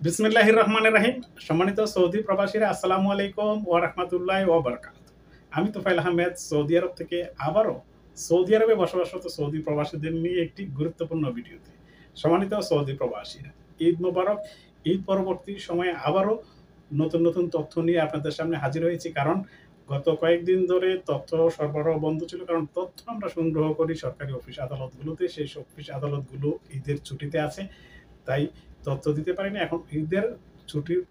বিসমিল্লাহির রহমানির রহিম। সম্মানিত সৌদি প্রবাসীরা, আসসালামু আলাইকুম ওয়া রাহমাতুল্লাহি ওয়া বারাকাতুহু। আমি তোফায়েল আহমেদ সৌদি আরব থেকে আবারও সৌদি আরবে বসবাসরত সৌদি প্রবাসীদের নিয়ে একটি গুরুত্বপূর্ণ ভিডিওতে। সম্মানিত সৌদি প্রবাসীরা, ঈদ মোবারক। ঈদ পরবর্তী সময়ে আবারও নতুন তথ্য নিয়ে আপনাদের সামনে হাজির হয়েছি। কারণ গত কয়েকদিন ধরে তথ্য সরবরাহ বন্ধ ছিল। কারণ তথ্য আমরা সংগ্রহ করি সরকারি অফিস আদালতগুলোতে। সেই অফিস আদালতগুলো ঈদের ছুটিতে আছে। তাই তথ্য দিতে পারিনি। এখন ঈদের ছুটির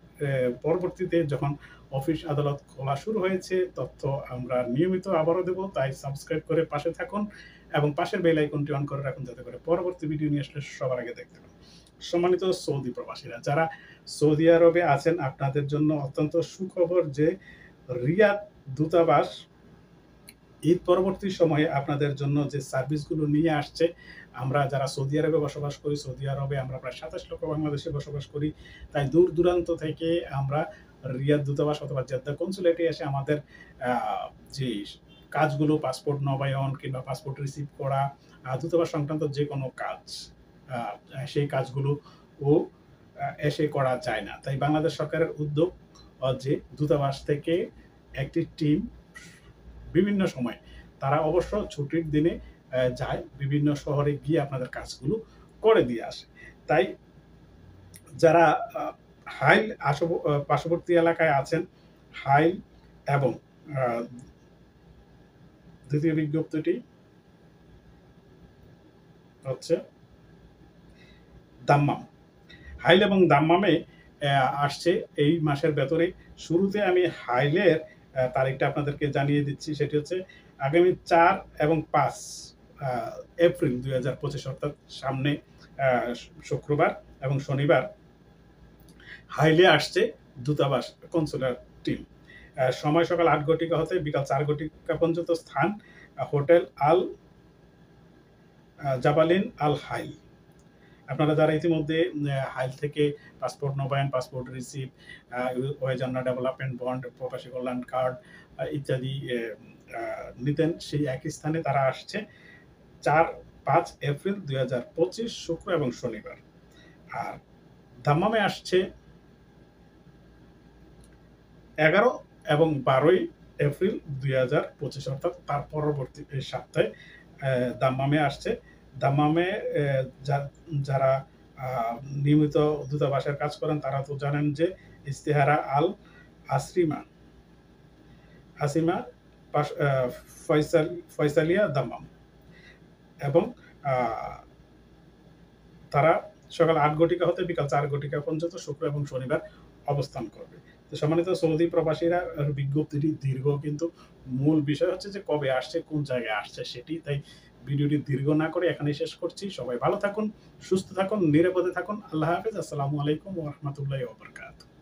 পরবর্তীতে যখন অফিস আদালত খোলা শুরু হয়েছে, তথ্য আমরা নিয়মিত আবারও দেব। তাই সাবস্ক্রাইব করে পাশে থাকুন এবং পাশের বেল আইকনটি অন করে রাখুন, যাতে করে পরবর্তী ভিডিও নিয়ে আসলে সবার আগে দেখতে পান। সম্মানিত সৌদি প্রবাসীরা, যারা সৌদি আরবে আছেন, আপনাদের জন্য অত্যন্ত সুখবর যে রিয়াদ দূতাবাস ঈদ পরবর্তী সময়ে আপনাদের জন্য যে সার্ভিসগুলো নিয়ে আসছে। আমরা যারা সৌদি আরবে বসবাস করি, সৌদি আরবে আমরা প্রায় ২৭ লক্ষ বাংলাদেশে বসবাস করি। তাই দূর দূরান্ত থেকে আমরা রিয়াদ দূতাবাস অথবা জেদ্দা কনসুলেটে এসে আমাদের যে কাজগুলো, পাসপোর্ট নবায়ন কিংবা পাসপোর্ট রিসিভ করা, দূতাবাস সংক্রান্ত যে কোনো কাজ, সেই কাজগুলো ও এসে করা যায় না। তাই বাংলাদেশ সরকারের উদ্যোগ যে দূতাবাস থেকে একটি টিম বিভিন্ন সময়, তারা অবশ্য ছুটির দিনে যায়, বিভিন্ন শহরে গিয়ে আপনাদের কাজগুলো করে দিয়ে আসে। তাই যারা হাইল পার্শ্ববর্তী এলাকায় আছেন, হাইল এবং দ্বিতীয় বিজ্ঞপ্তিটি হচ্ছে দাম্মাম। হাইল এবং দাম্মামে আসছে এই মাসের ভেতরে। শুরুতে আমি হাইলের তারিখটা আপনাদেরকে জানিয়ে দিচ্ছি। সেটি হচ্ছে আগামী ৪ এবং ৫ এপ্রিল ২০২৫, অর্থাৎ সামনে শুক্রবার এবং শনিবার হাইলে আসছে দূতাবাস কনসুলার টিম। সময় সকাল ৮ ঘটিকা হতে বিকাল ৪ ঘটিকা পর্যন্ত। স্থান হোটেল আল জাবালিন আল হাইল। আপনারা যারা ইতিমধ্যে হাইল থেকে পাসপোর্ট নবায়ন, পাসপোর্ট রিসিভ, ওয়েজান্না ডেভেলপমেন্ট বন্ড, প্রবাসী কল্যাণ কার্ড ইত্যাদি নিতেন, সেই একই স্থানে তারা আসছে ৪-৫ এপ্রিল ২০২৫ শুক্র এবং শনিবার। আর দাম্মামে আসছে ১১ এবং ১২ এপ্রিল ২০২৫, অর্থাৎ তার পরবর্তী সপ্তাহে দাম্মামে আসছে। দাম্মামে যারা নিয়মিত দূতাবাসের কাজ করেন, তারা তো জানেন যে ইস্তেহারা আল আসিমা ফয়সালিয়া দাম্মাম, এবং তারা সকাল ৮ ঘটিকা হতে বিকাল ৪ ঘটিকা পর্যন্ত শুক্র এবং শনিবার অবস্থান করবে। তো সম্মানিত সৌদি প্রবাসীরা, বিজ্ঞপ্তিটি দীর্ঘ, কিন্তু মূল বিষয় হচ্ছে যে কবে আসছে, কোন জায়গায় আসছে সেটি। তাই ভিডিওটি দীর্ঘ না করে এখানেই শেষ করছি। সবাই ভালো থাকুন, সুস্থ থাকুন, নিরাপদে থাকুন। আল্লাহ হাফেজ। আসসালামু আলাইকুম ওয়া রাহমাতুল্লাহি ওয়া বারাকাতুহু।